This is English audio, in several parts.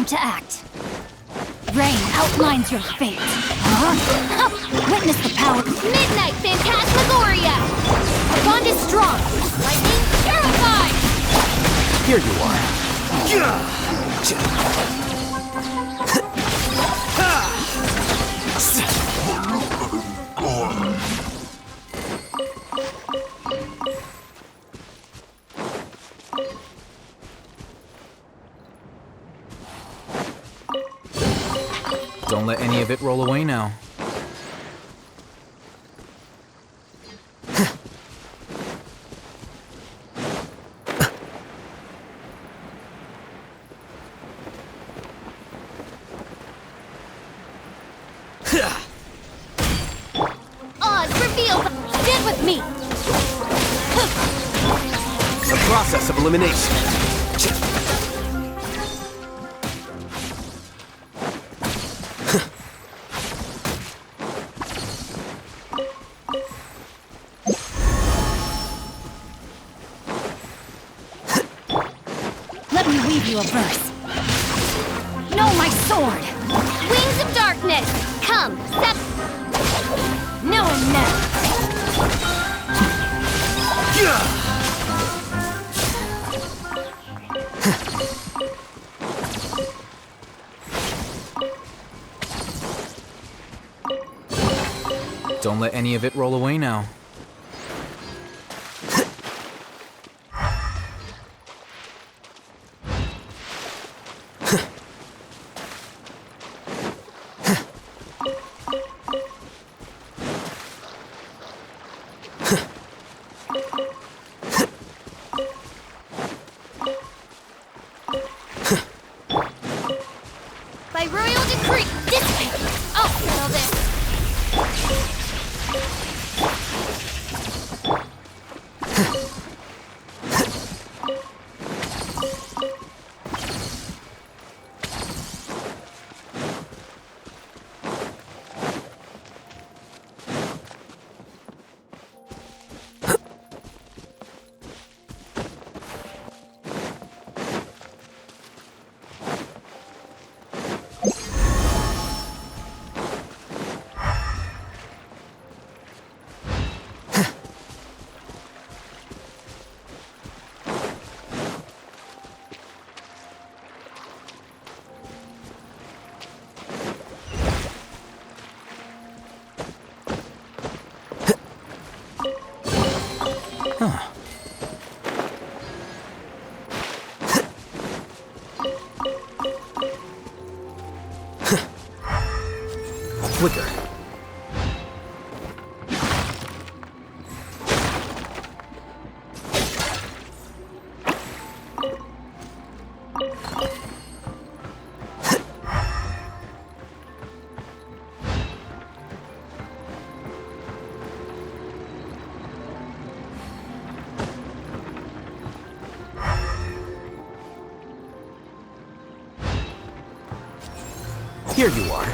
Time to act. Rain outlines your fate. Huh? Witness the power. Midnight Phantasmagoria! Our bond is strong. Lightning terrified! Here you are. Don't let any of it roll away now. Oz revealed. Stand with me. The process of elimination. Let me weave you a verse. Know my sword. Wings of darkness. Come. Step. Know him now. Don't let any of it roll away now. By royal decree. This way. I'll settle this. Flicker. Here you are.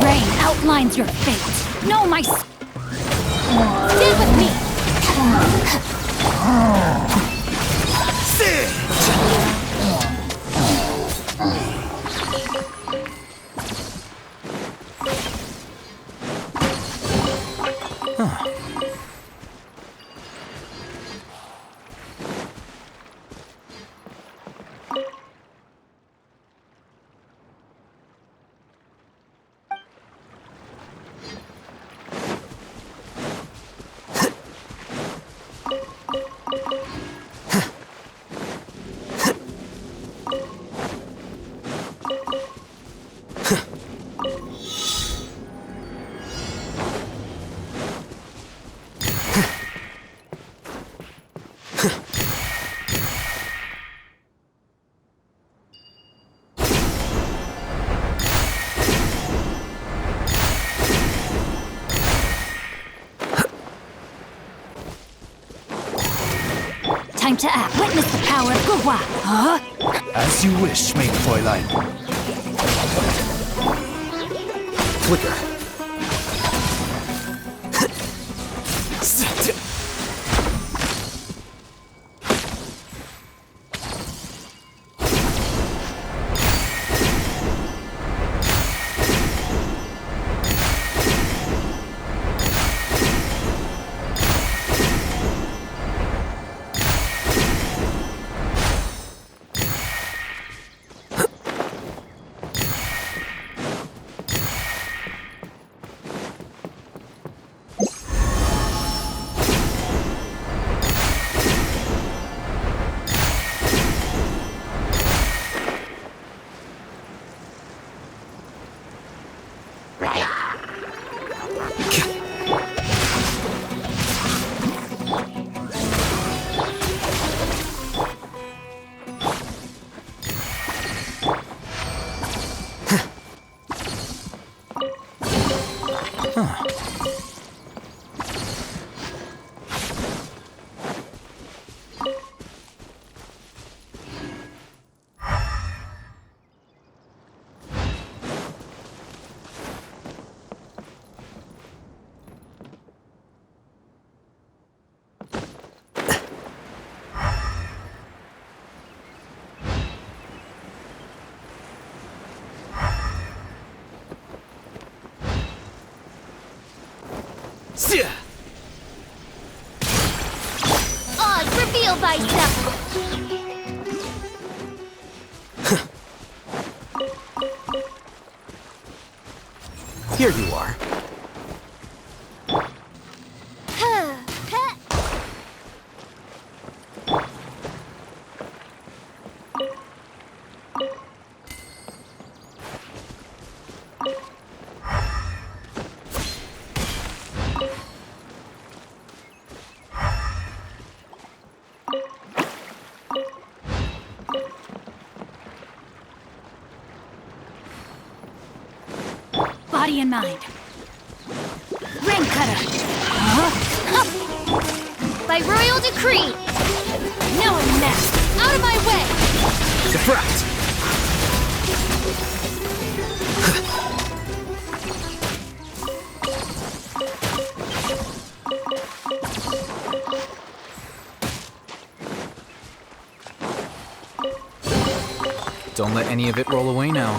Rain outlines your fate. Know my... Stand with me. to act. Witness the power of Gugwa. Huh? As you wish, maid Fräulein. Flicker. Oz, reveal thyself! Here you are. Body and mind. Ring cutter. Huh? By royal decree! No one mess. Out of my way! Defract. Don't let any of it roll away now.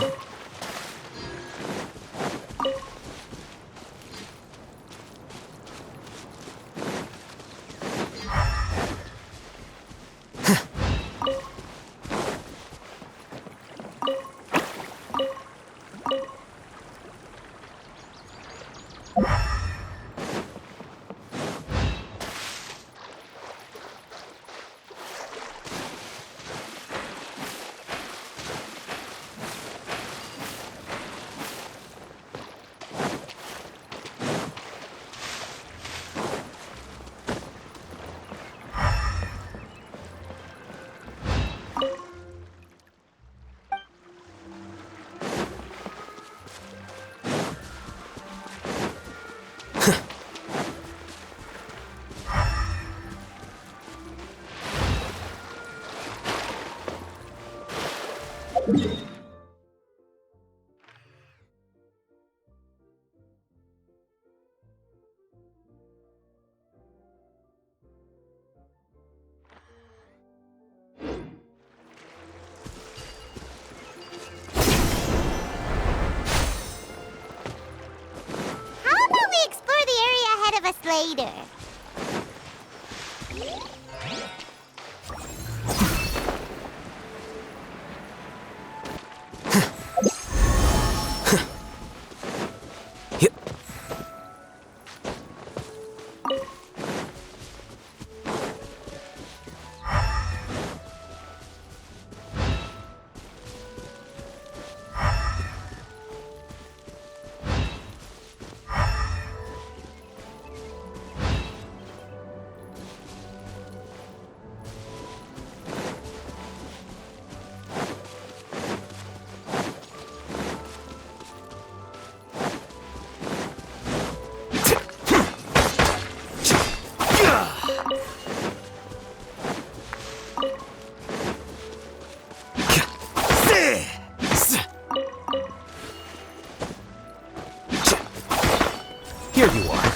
How about we explore the area ahead of us later? Here you are.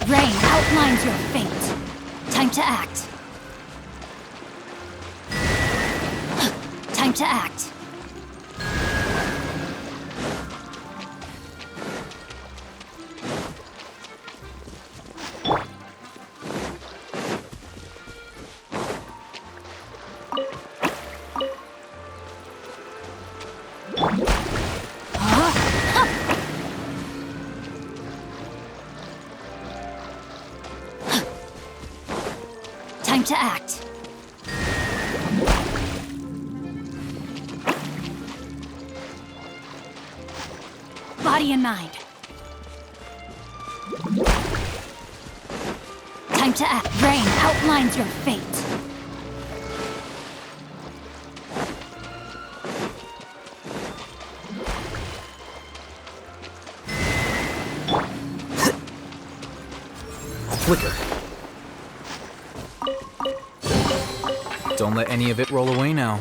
Rain outlines your fate. Time to act. Time to act. Time to act. Body and mind. Time to act. Rain outlines your fate. Flicker. Don't let any of it roll away now.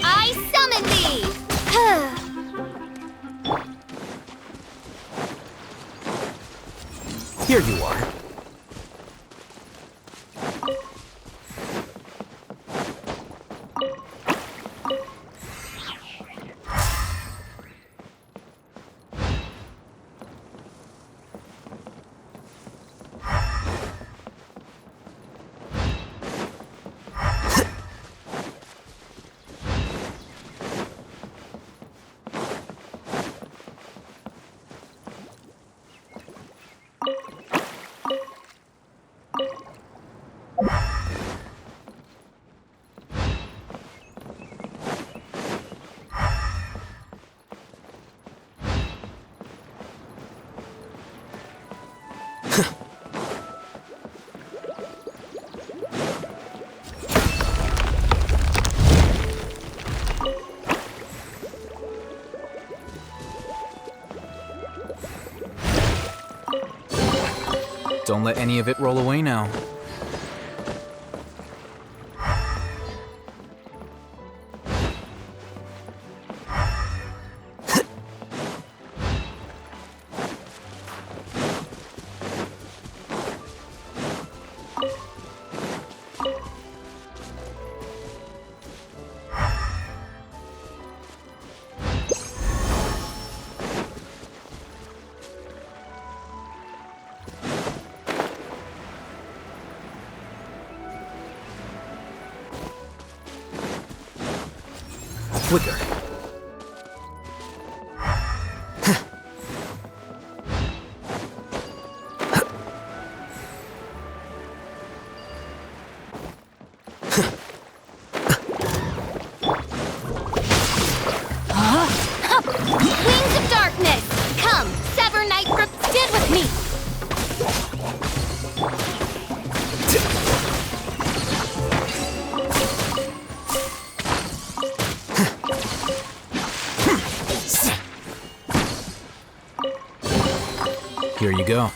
I summon thee! Here you are. Don't let any of it roll away now. Flicker. Wings of darkness! Come, sever night from... Stand with me! Here you go.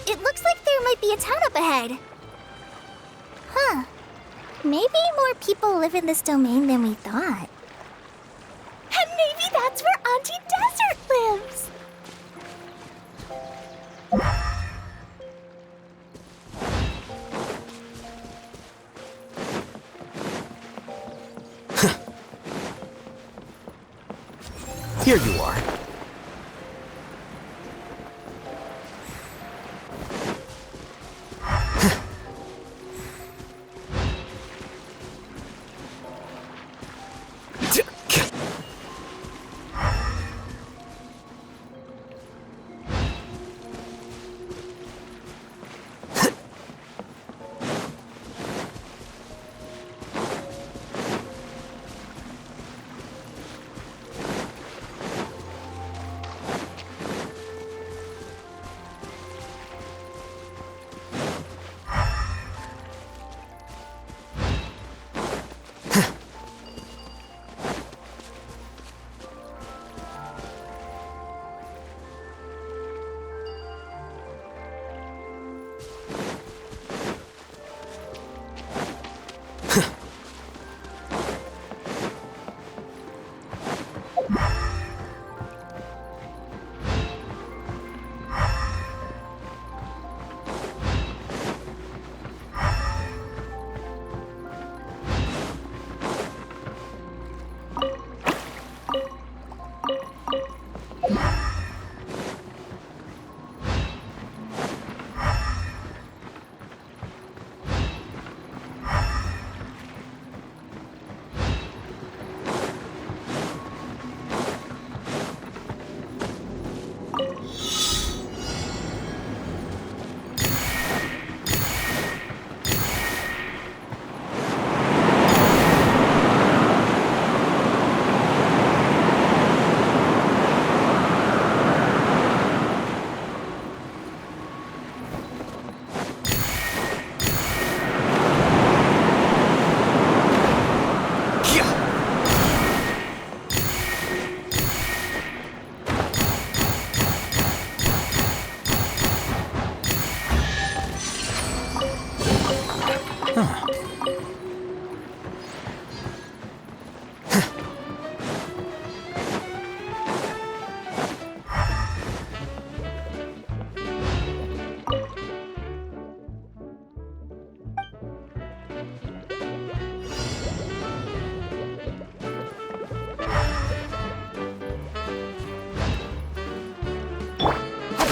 It looks like there might be a town up ahead. Huh. Maybe more people live in this domain than we thought. And maybe that's where Auntie Desert lives! Here you are.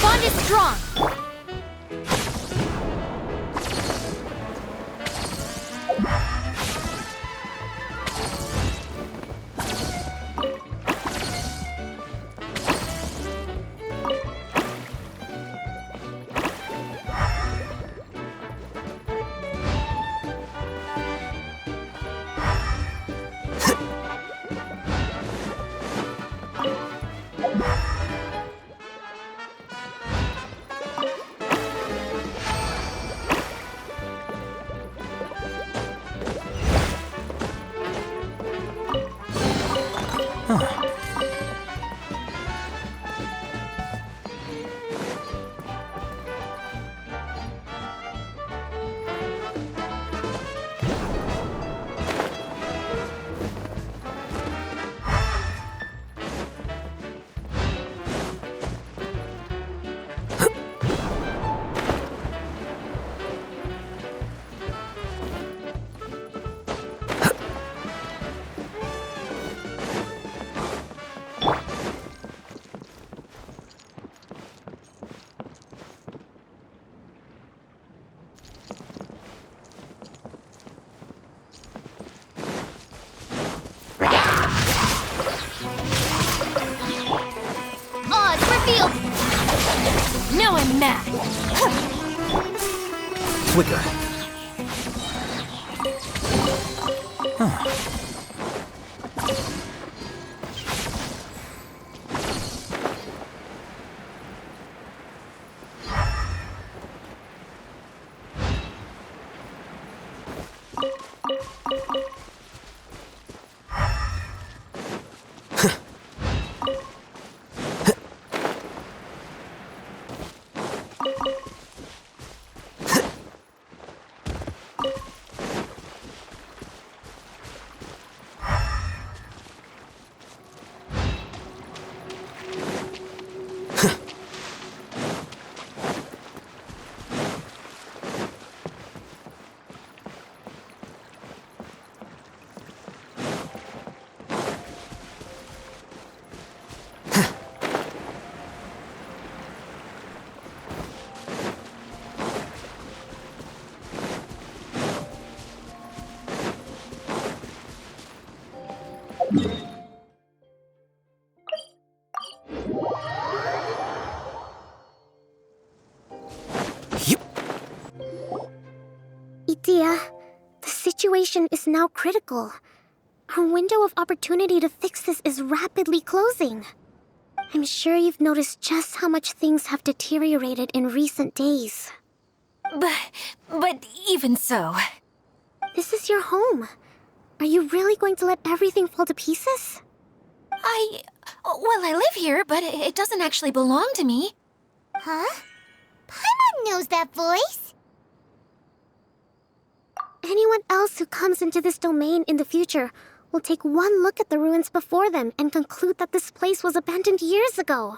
Bond is strong. Feel... Now I'm mad. Flicker. Idea, the situation is now critical. Our window of opportunity to fix this is rapidly closing. I'm sure you've noticed just how much things have deteriorated in recent days. But even so... This is your home. Are you really going to let everything fall to pieces? Well, I live here, but it doesn't actually belong to me. Huh? Paimon knows that voice. Anyone else who comes into this domain in the future will take one look at the ruins before them and conclude that this place was abandoned years ago.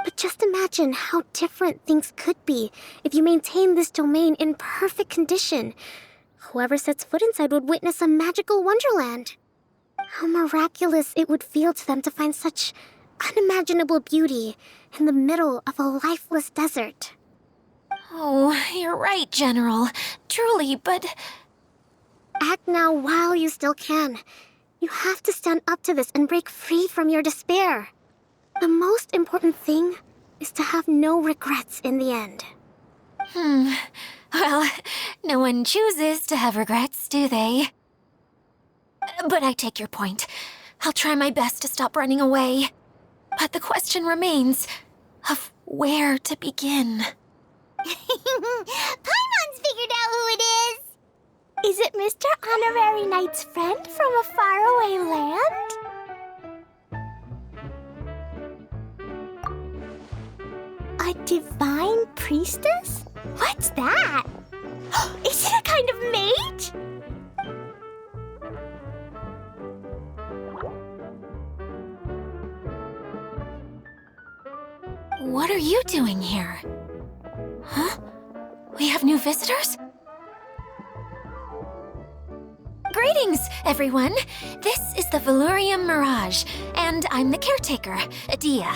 But just imagine how different things could be if you maintain this domain in perfect condition. Whoever sets foot inside would witness a magical wonderland. How miraculous it would feel to them to find such unimaginable beauty in the middle of a lifeless desert. Oh, you're right, General. Truly, but... Act now while you still can. You have to stand up to this and break free from your despair. The most important thing is to have no regrets in the end. Well, no one chooses to have regrets, do they? But I take your point. I'll try my best to stop running away. But the question remains of where to begin. Paimon's figured out who it is. Is it Mr. Honorary Knight's friend from a faraway land? A divine priestess? What's that? Is it a kind of mage? What are you doing here? Huh? We have new visitors? Greetings, everyone! This is the Valurium Mirage, and I'm the caretaker, Adia.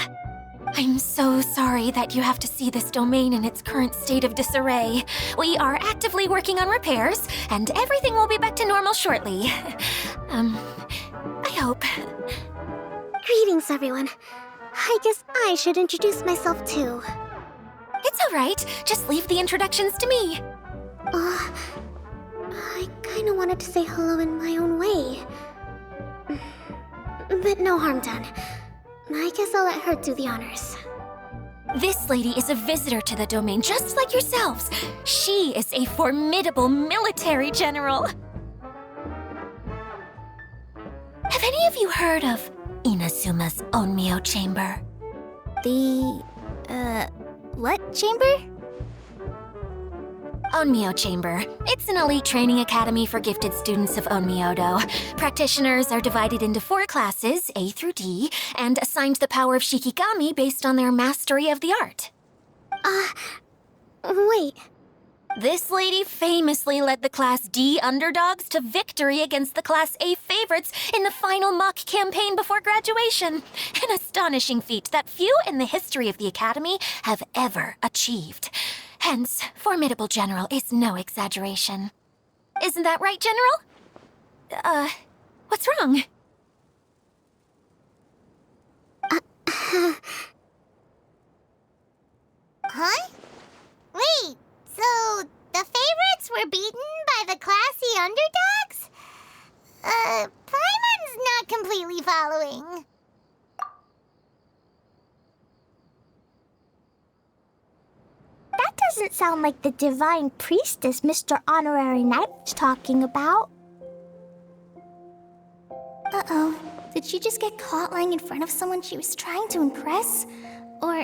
I'm so sorry that you have to see this domain in its current state of disarray. We are actively working on repairs, and everything will be back to normal shortly. I hope. Greetings, everyone. I guess I should introduce myself too. It's all right. Just leave the introductions to me. I kinda wanted to say hello in my own way. But no harm done. I guess I'll let her do the honors. This lady is a visitor to the domain, just like yourselves. She is a formidable military general. Have any of you heard of Inazuma's Onmyo Chamber? What chamber? Onmyo Chamber. It's an elite training academy for gifted students of Onmyodo. Practitioners are divided into 4 classes, A through D, and assigned the power of Shikigami based on their mastery of the art. Wait. This lady famously led the Class D underdogs to victory against the Class A favorites in the final mock campaign before graduation. An astonishing feat that few in the history of the Academy have ever achieved. Hence, formidable general is no exaggeration. Isn't that right, General? What's wrong? Paimon's not completely following. That doesn't sound like the divine priestess Mr. Honorary Knight was talking about. Uh-oh. Did she just get caught lying in front of someone she was trying to impress? Or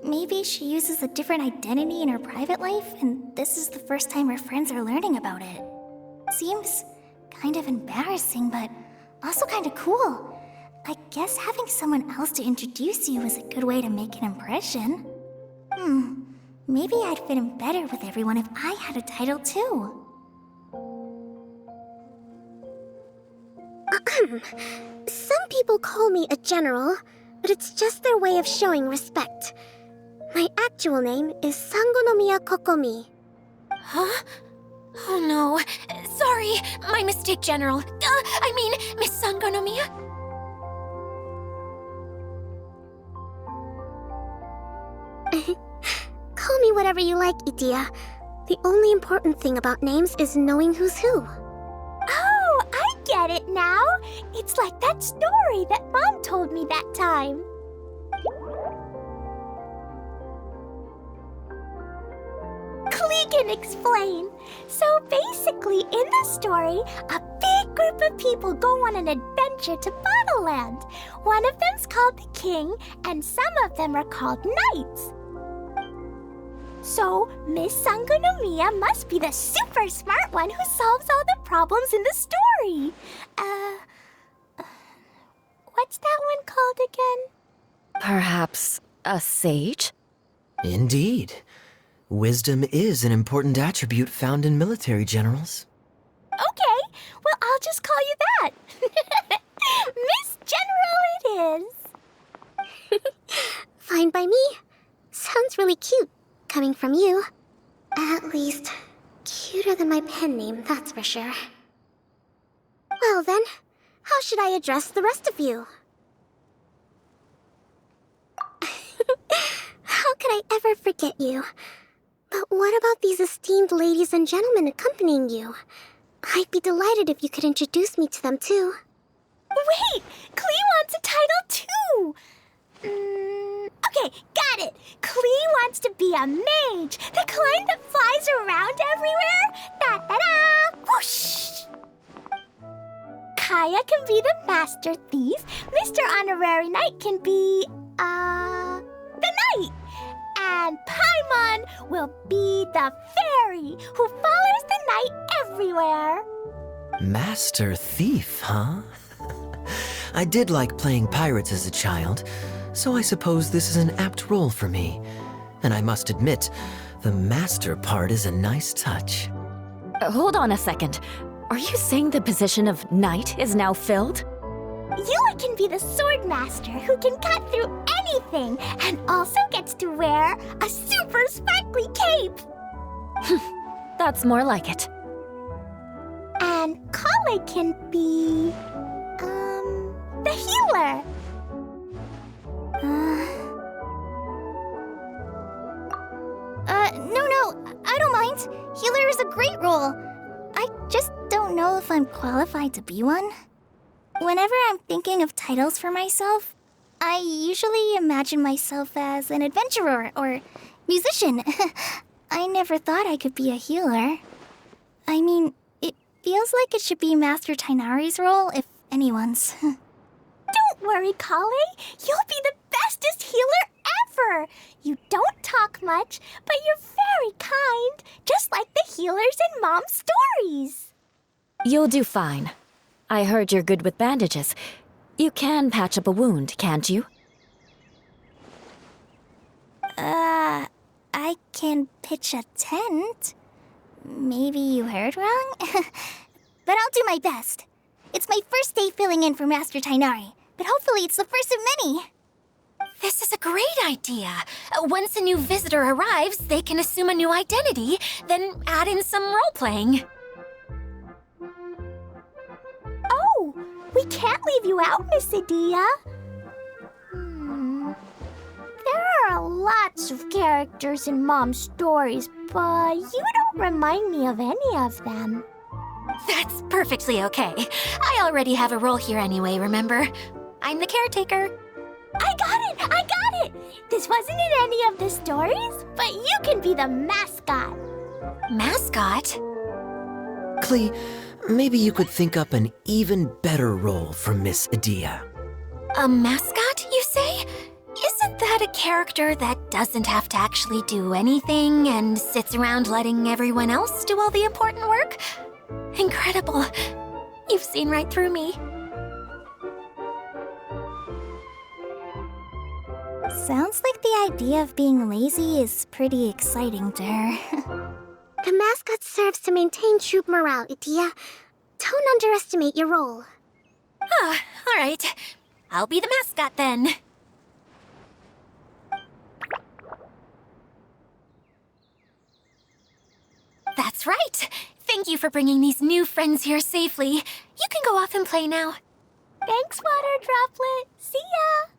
maybe she uses a different identity in her private life, and this is the first time her friends are learning about it. Seems kind of embarrassing, but also kind of cool. I guess having someone else to introduce you is a good way to make an impression. Maybe I'd fit in better with everyone if I had a title too. Some people call me a general, but it's just their way of showing respect. My actual name is Sangonomiya Kokomi. Huh? Oh no. Sorry, my mistake, General. I mean, Miss Sangonomiya. Call me whatever you like, Idia. The only important thing about names is knowing who's who. Oh, I get it now. It's like that story that Mom told me that time. Klee can explain. So basically, in the story, a big group of people go on an adventure to Bottleland. One of them's called the King, and some of them are called Knights. So, Miss Sangonomiya must be the super smart one who solves all the problems in the story. What's that one called again? Perhaps a sage? Indeed. Wisdom is an important attribute found in military generals. Okay, well, I'll just call you that. Miss General it is. Fine by me. Sounds really cute, coming from you. At least, cuter than my pen name, that's for sure. Well then, how should I address the rest of you? How could I ever forget you? But what about these esteemed ladies and gentlemen accompanying you? I'd be delighted if you could introduce me to them too. Wait, Klee wants a title too. Okay, got it. Klee wants to be a mage, the kind that flies around everywhere. Da-da-da! Whoosh! Kaya can be the master thief. Mr. Honorary Knight can be, the knight. And Paimon will be the fairy who follows the knight everywhere. Master Thief, huh? I did like playing pirates as a child, so I suppose this is an apt role for me. And I must admit, the master part is a nice touch. Hold on a second. Are you saying the position of knight is now filled? Yula can be the sword master who can cut through anything and also gets to wear a super sparkly cape. That's more like it. And Kale can be, the healer. No, I don't mind. Healer is a great role. I just don't know if I'm qualified to be one. Whenever I'm thinking of titles for myself, I usually imagine myself as an adventurer or musician. I never thought I could be a healer. I mean, it feels like it should be Master Tainari's role, if anyone's. Don't worry, Kale. You'll be the bestest healer ever. You don't talk much, but you're very kind, just like the healers in Mom's stories. You'll do fine. I heard you're good with bandages. You can patch up a wound, can't you? I can pitch a tent. Maybe you heard wrong? But I'll do my best. It's my first day filling in for Master Tainari, but hopefully it's the first of many. This is a great idea. Once a new visitor arrives, they can assume a new identity, then add in some role-playing. Oh, we can't leave you out, Miss Adia. There are lots of characters in Mom's stories, but you don't remind me of any of them. That's perfectly okay. I already have a role here anyway, remember? I'm the caretaker. I got it! I got it! This wasn't in any of the stories, but you can be the mascot. Mascot? Klee, maybe you could think up an even better role for Miss Adia. A mascot, you say? Isn't that a character that doesn't have to actually do anything and sits around letting everyone else do all the important work? Incredible. You've seen right through me. Sounds like the idea of being lazy is pretty exciting to her. The mascot serves to maintain troop morale, Adia. Don't underestimate your role. Ah, all right. I'll be the mascot then. That's right. Thank you for bringing these new friends here safely. You can go off and play now. Thanks, Water Droplet. See ya!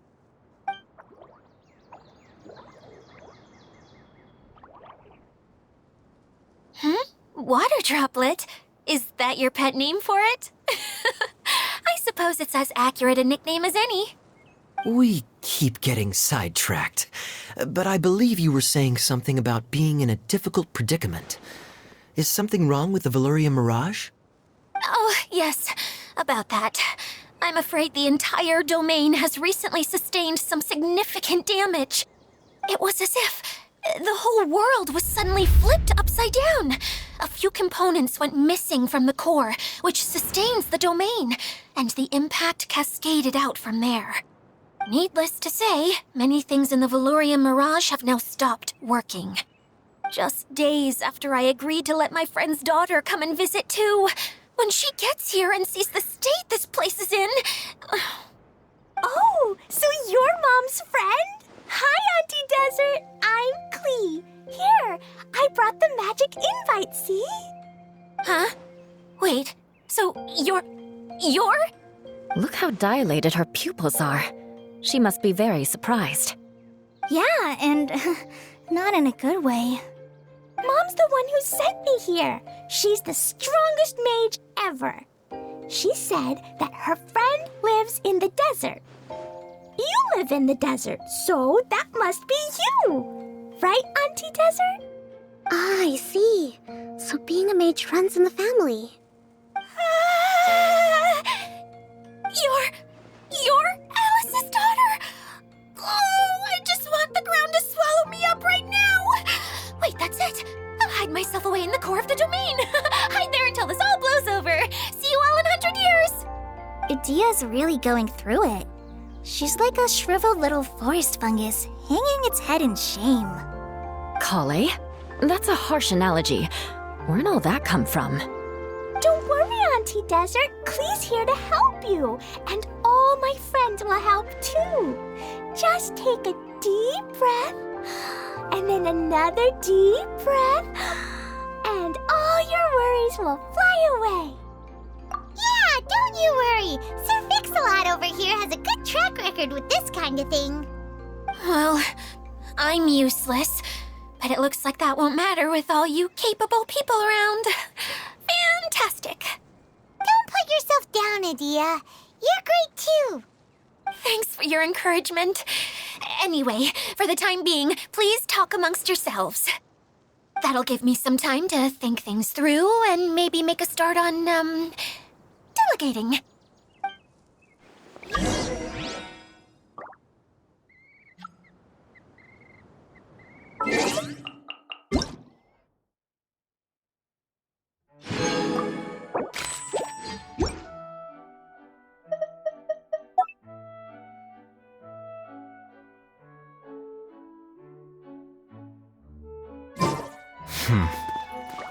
Water Droplet? Is that your pet name for it? I suppose it's as accurate a nickname as any. We keep getting sidetracked, but I believe you were saying something about being in a difficult predicament. Is something wrong with the Valyria Mirage? Oh, yes, about that. I'm afraid the entire domain has recently sustained some significant damage. It was as if the whole world was suddenly flipped upside down. A few components went missing from the core, which sustains the domain, and the impact cascaded out from there. Needless to say, many things in the Valyria Mirage have now stopped working. Just days after I agreed to let my friend's daughter come and visit too. When she gets here and sees the state this place is in... Oh, so you're Mom's friend? Hi, Auntie Desert. I'm Klee. Here, I brought the magic invite, see? Huh? Wait, so you're... Look how dilated her pupils are. She must be very surprised. Yeah, and not in a good way. Mom's the one who sent me here. She's the strongest mage ever. She said that her friend lives in the desert. You live in the desert, so that must be you. Right, Auntie Desert? Ah, I see. So being a mage runs in the family. You're Alice's daughter? Oh, I just want the ground to swallow me up right now. Wait, that's it. I'll hide myself away in the core of the domain. Hide there until this all blows over. See you all in 100 years. Adia's really going through it. She's like a shriveled little forest fungus, hanging its head in shame. Kale? That's a harsh analogy. Where'd all that come from? Don't worry, Auntie Desert. Klee's here to help you. And all my friends will help too. Just take a deep breath, and then another deep breath, and all your worries will fly away. Yeah, don't you worry. Sir Fix-a-Lot over here has a good track record with this kind of thing. Well, I'm useless, but it looks like that won't matter with all you capable people around. Fantastic. Don't put yourself down, Adia. You're great too. Thanks for your encouragement. Anyway, for the time being, please talk amongst yourselves. That'll give me some time to think things through and maybe make a start on, delegating.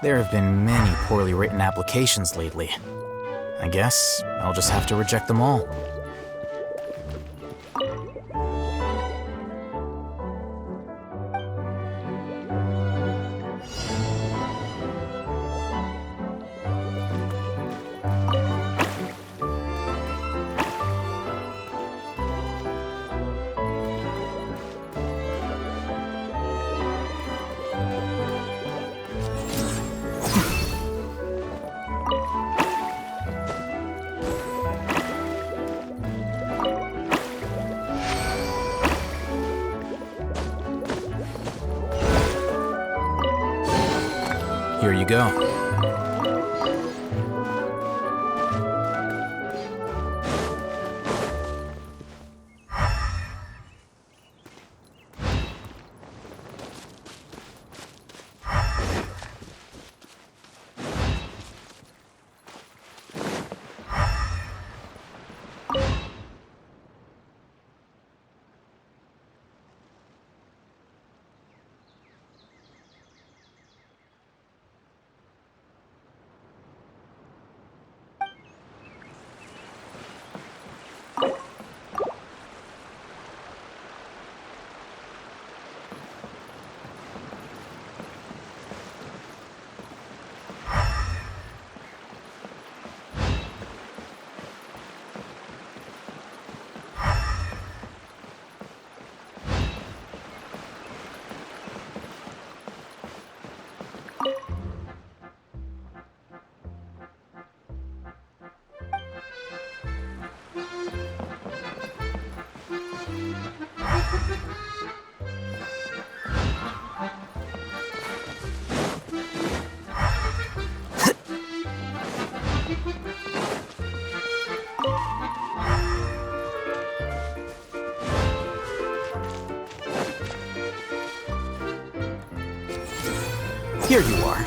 There have been many poorly written applications lately. I guess I'll just have to reject them all. Here you go. Here you are.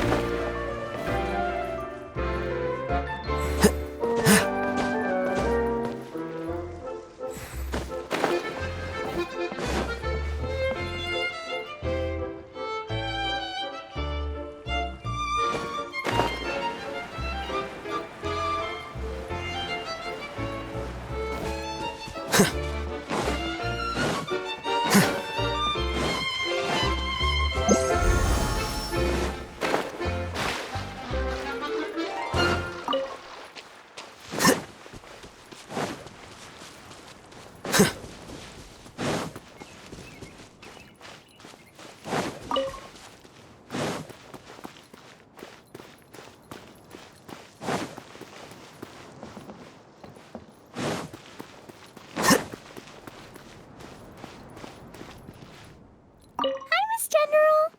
General,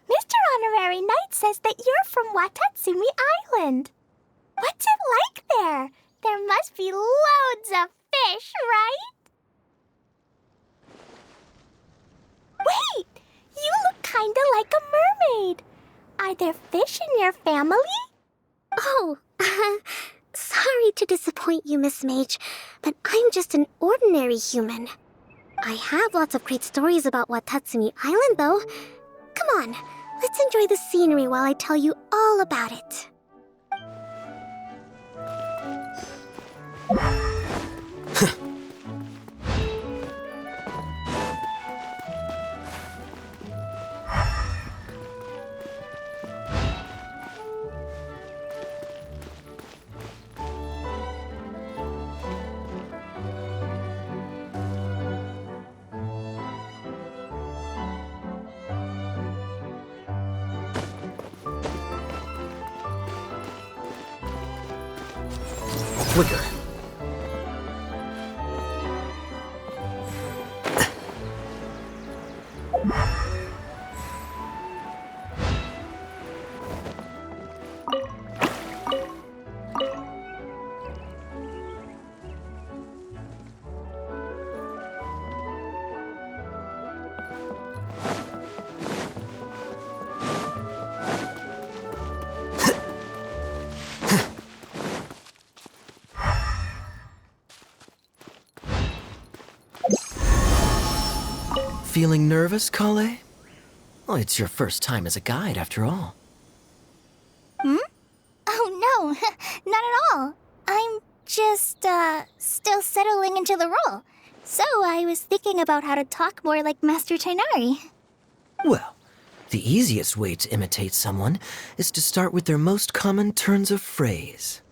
Mr. Honorary Knight says that you're from Watatsumi Island. What's it like there? There must be loads of fish, right? Wait, you look kinda like a mermaid. Are there fish in your family? Oh, sorry to disappoint you, Miss Mage, but I'm just an ordinary human. I have lots of great stories about Watatsumi Island, though. Come on, let's enjoy the scenery while I tell you all about it. Quicker. Feeling nervous, Kale? Well, it's your first time as a guide, after all. Oh no, not at all. I'm just, still settling into the role. So I was thinking about how to talk more like Master Tainari. Well, the easiest way to imitate someone is to start with their most common turns of phrase.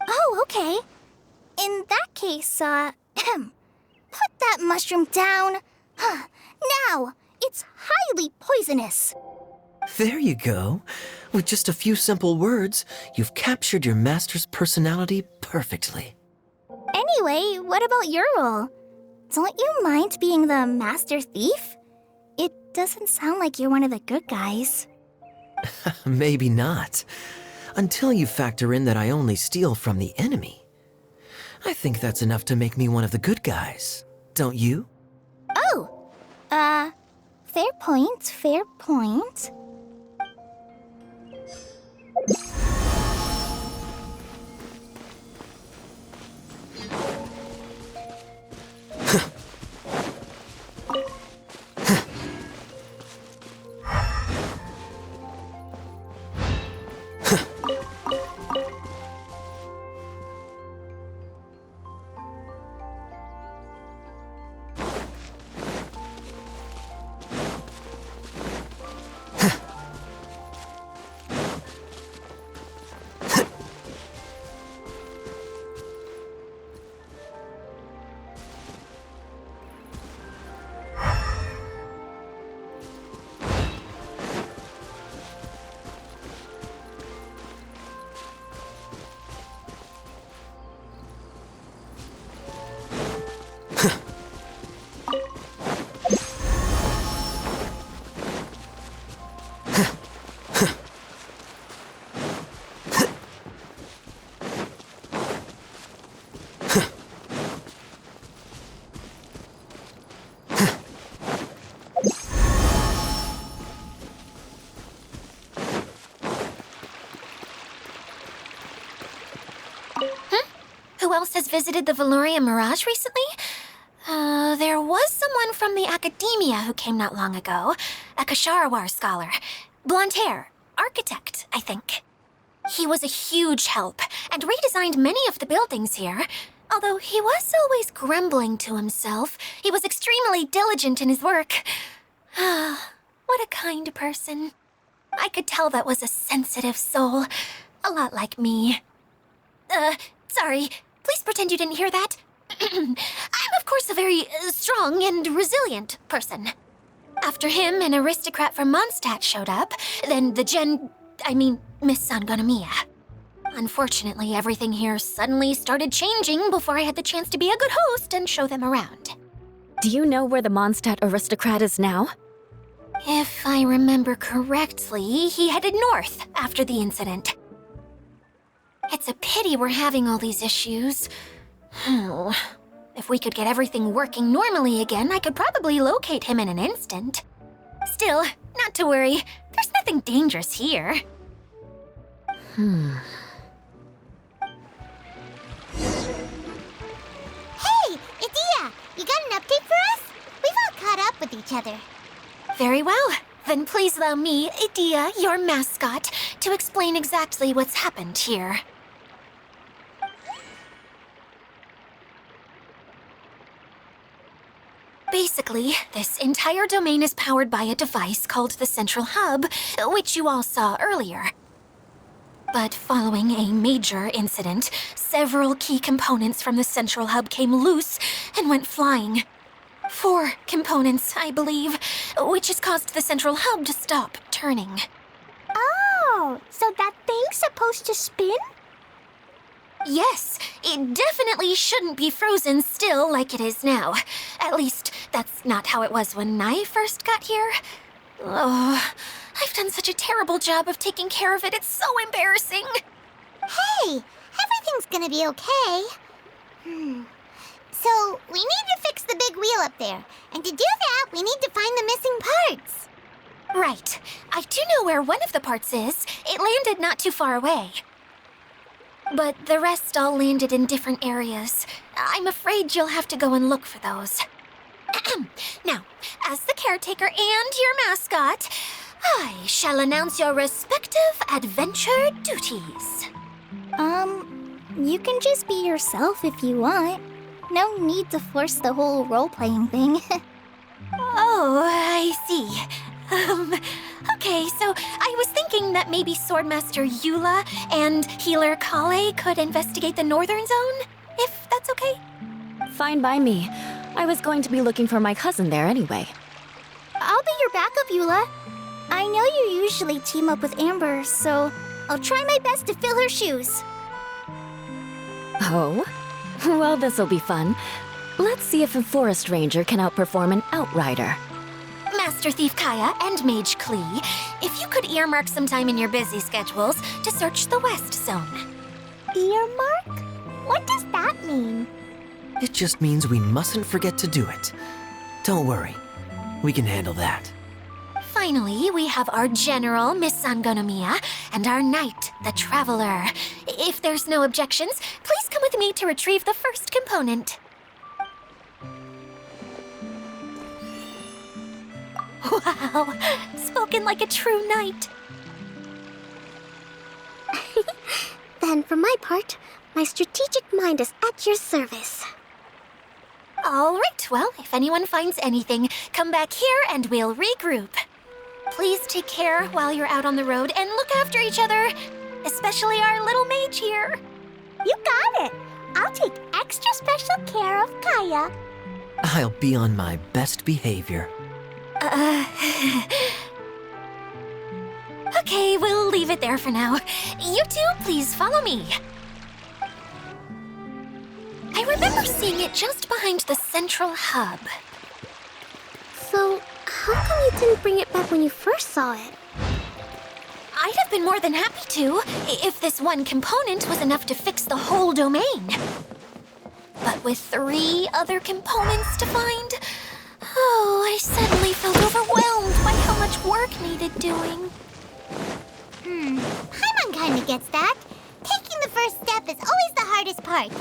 Oh, okay. In that case, put that mushroom down. Now, it's highly poisonous. There you go. With just a few simple words, you've captured your master's personality perfectly. Anyway, what about your role? Don't you mind being the master thief? It doesn't sound like you're one of the good guys. Maybe not. Until you factor in that I only steal from the enemy. I think that's enough to make me one of the good guys. Don't you? Oh! Fair point, fair point. Who else has visited the Valoria Mirage recently? There was someone from the academia who came not long ago. A Kasharawar scholar. Blonde hair. Architect, I think. He was a huge help, and redesigned many of the buildings here. Although he was always grumbling to himself, he was extremely diligent in his work. What a kind person. I could tell that was a sensitive soul. A lot like me. Sorry. Please pretend you didn't hear that. I'm, of course, a very strong and resilient person. After him, an aristocrat from Mondstadt showed up, then Miss Sangonomiya. Unfortunately, everything here suddenly started changing before I had the chance to be a good host and show them around. Do you know where the Mondstadt aristocrat is now? If I remember correctly, he headed north after the incident. It's a pity we're having all these issues. If we could get everything working normally again, I could probably locate him in an instant. Still, not to worry. There's nothing dangerous here. Hey! Idia! You got an update for us? We've all caught up with each other. Very well. Then please allow me, Idia, your mascot, to explain exactly what's happened here. Basically, this entire domain is powered by a device called the Central Hub, which you all saw earlier. But following a major incident, several key components from the Central Hub came loose and went flying. 4 components, I believe, which has caused the Central Hub to stop turning. Oh, so that thing's supposed to spin? Yes, it definitely shouldn't be frozen still like it is now. At least, that's not how it was when I first got here. Oh, I've done such a terrible job of taking care of it, it's so embarrassing. Hey, everything's gonna be okay. So, we need to fix the big wheel up there. And to do that, we need to find the missing parts. Right. I do know where one of the parts is. It landed not too far away. But the rest all landed in different areas. I'm afraid you'll have to go and look for those. Now, as the caretaker and your mascot, I shall announce your respective adventure duties. You can just be yourself if you want. No need to force the whole role-playing thing. Oh, I see. Okay, so I was thinking that maybe Swordmaster Eula and Healer Kale could investigate the Northern Zone, if that's okay? Fine by me. I was going to be looking for my cousin there anyway. I'll be your backup, Eula. I know you usually team up with Amber, so I'll try my best to fill her shoes. Oh? Well, this'll be fun. Let's see if a forest ranger can outperform an outrider. Master Thief Kaya and Mage Klee, if you could earmark some time in your busy schedules to search the West Zone. Earmark? What does that mean? It just means we mustn't forget to do it. Don't worry, we can handle that. Finally, we have our General, Miss Sangonomiya, and our Knight, the Traveler. If there's no objections, please come with me to retrieve the first component. Wow, spoken like a true knight. Then, for my part, my strategic mind is at your service. All right, well, if anyone finds anything, come back here and we'll regroup. Please take care while you're out on the road and look after each other, especially our little mage here. You got it! I'll take extra special care of Kaya. I'll be on my best behavior. Okay, we'll leave it there for now. You two, please follow me. I remember seeing it just behind the central hub. So, how come you didn't bring it back when you first saw it? I'd have been more than happy to, if this one component was enough to fix the whole domain. But with 3 other components to find, I suddenly felt overwhelmed by how much work needed doing. Paimon kinda gets that. Taking the first step is always the hardest part.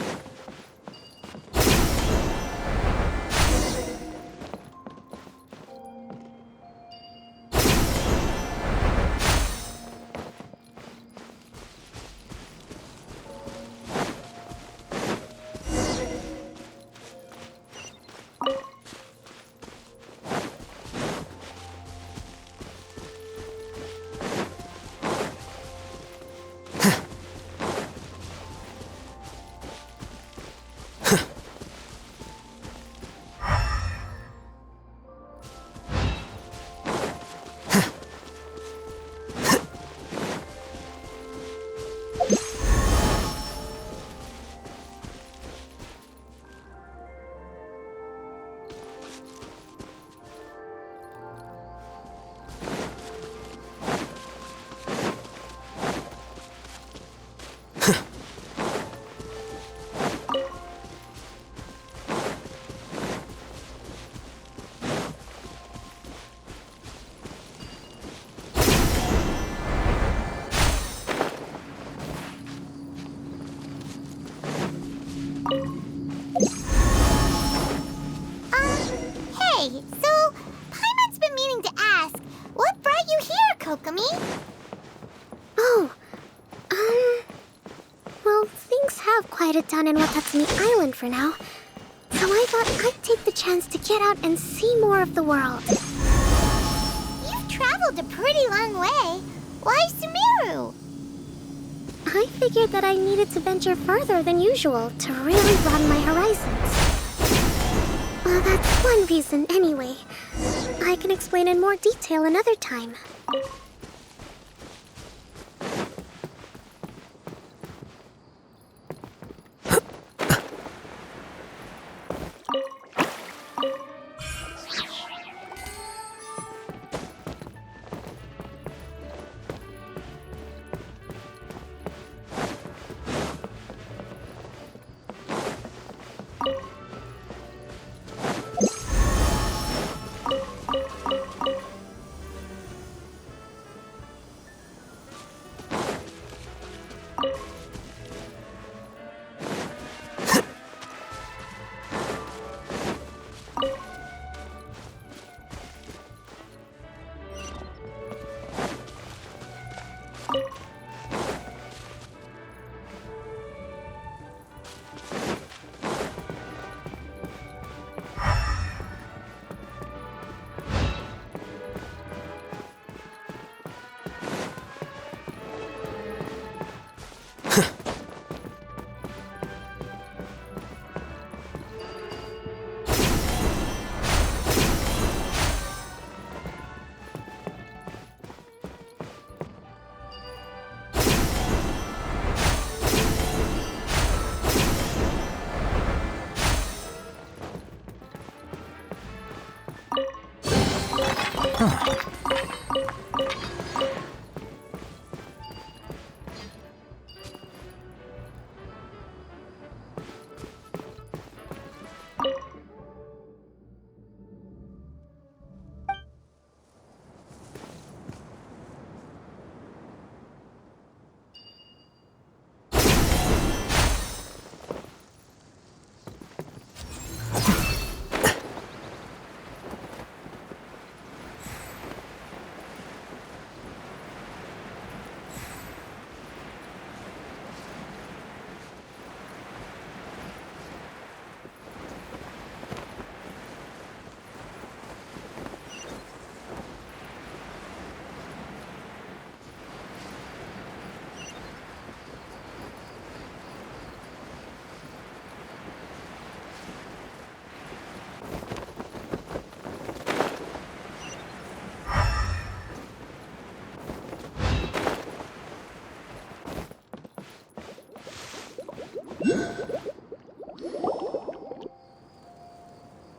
Hey, so Paimon's been meaning to ask, what brought you here, Kokomi? Oh, well, things have quieted down in Watatsumi Island for now. So I thought I'd take the chance to get out and see more of the world. You've traveled a pretty long way. Why Sumeru? I figured that I needed to venture further than usual to really broaden my horizons. Well, that's one reason anyway. I can explain in more detail another time.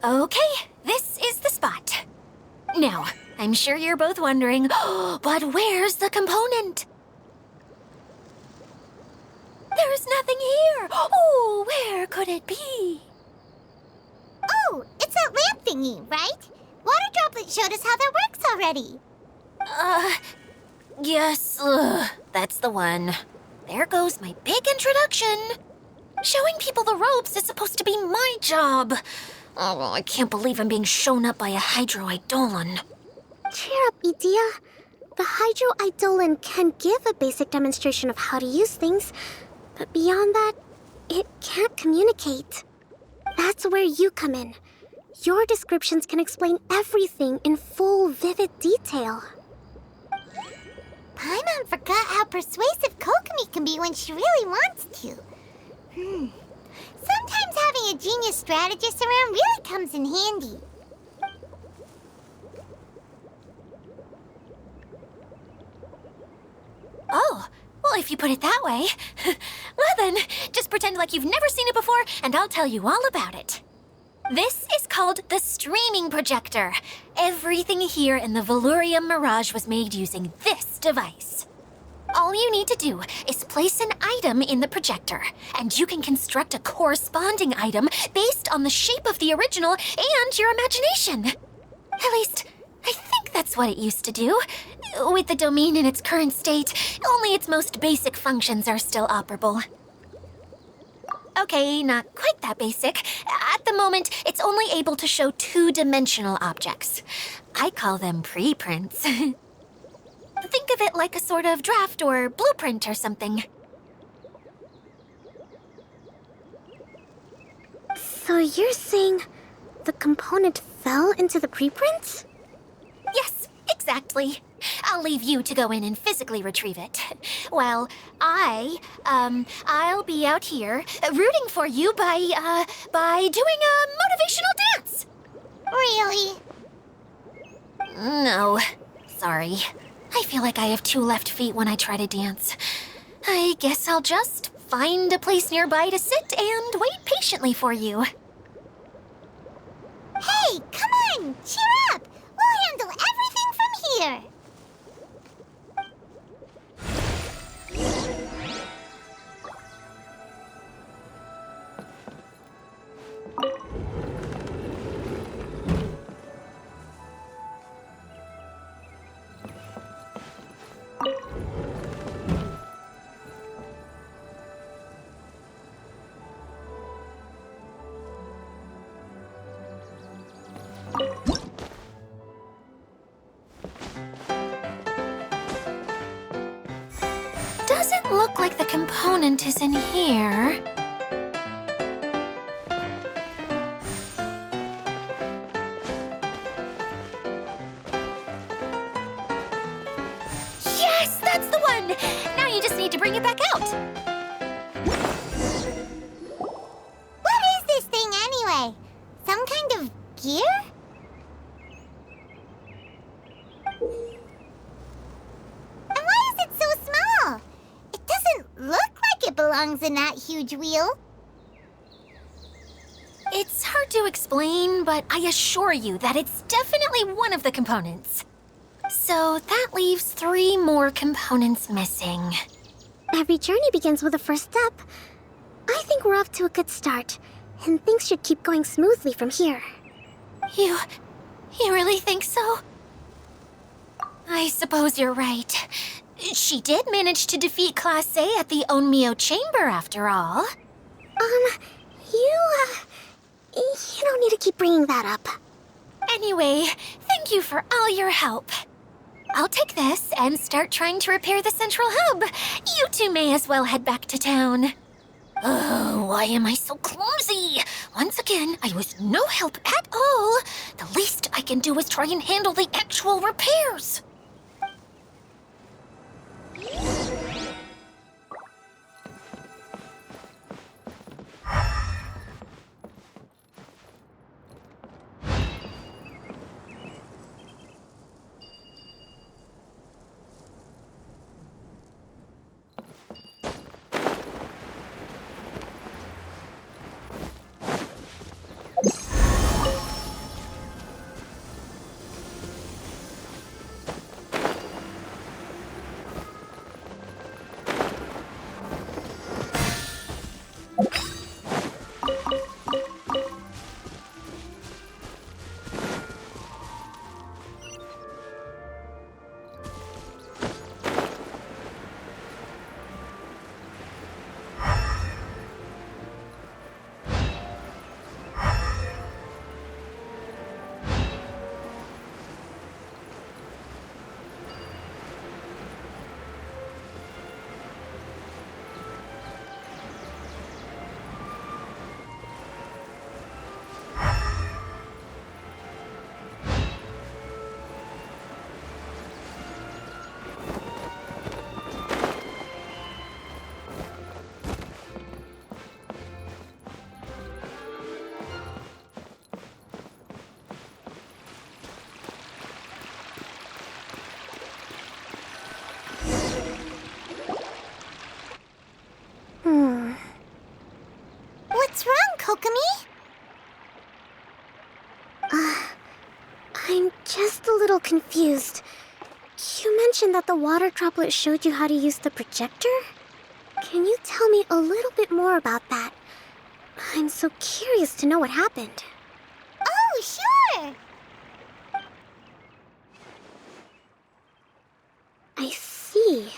Okay, this is the spot. Now, I'm sure you're both wondering, but where's the component? There's nothing here. Oh, where could it be? Oh, it's that lamp thingy, right? Water Droplet showed us how that works already. Yes, that's the one. There goes my big introduction. Showing people the ropes is supposed to be my job. Oh, I can't believe I'm being shown up by a Hydro Eidolon. Cheer up, Edea. The Hydro Eidolon can give a basic demonstration of how to use things, but beyond that, it can't communicate. That's where you come in. Your descriptions can explain everything in full, vivid detail. Paimon forgot how persuasive Kokomi can be when she really wants to. Sometimes having a genius strategist around really comes in handy. Oh, well, if you put it that way. Well then, just pretend like you've never seen it before, and I'll tell you all about it. This is called the streaming projector. Everything here in the Valurium Mirage was made using this device. All you need to do is place an item in the projector, and you can construct a corresponding item based on the shape of the original and your imagination. At least, I think that's what it used to do. With the domain in its current state, only its most basic functions are still operable. Okay, not quite that basic. At the moment, it's only able to show two-dimensional objects. I call them preprints. Think of it like a sort of draft or blueprint or something. So you're saying the component fell into the preprints? Yes, exactly. I'll leave you to go in and physically retrieve it. Well, I'll be out here rooting for you by doing a motivational dance. Really? No, sorry. I feel like I have two left feet when I try to dance. I guess I'll just find a place nearby to sit and wait patiently for you. Hey, come on! Cheer up! We'll handle everything from here! Doesn't look like the component is in here. Yes, that's the one! Now you just need to bring it back out. What is this thing anyway? Some kind of gear? And why is it so small? It doesn't look like it belongs in that huge wheel. It's hard to explain, but I assure you that it's definitely one of the components. So that leaves 3 more components missing. Every journey begins with a first step. I think we're off to a good start, and things should keep going smoothly from here. You really think so? I suppose you're right. She did manage to defeat Class A at the Onmyo Chamber, after all. You keep bringing that up. Anyway, thank you for all your help. I'll take this and start trying to repair the central hub. You two may as well head back to town. Oh, why am I so clumsy? Once again, I was no help at all. The least I can do is try and handle the actual repairs. What's wrong, Kokomi? I'm just a little confused. You mentioned that the water droplet showed you how to use the projector? Can you tell me a little bit more about that? I'm so curious to know what happened. Oh, sure! I see.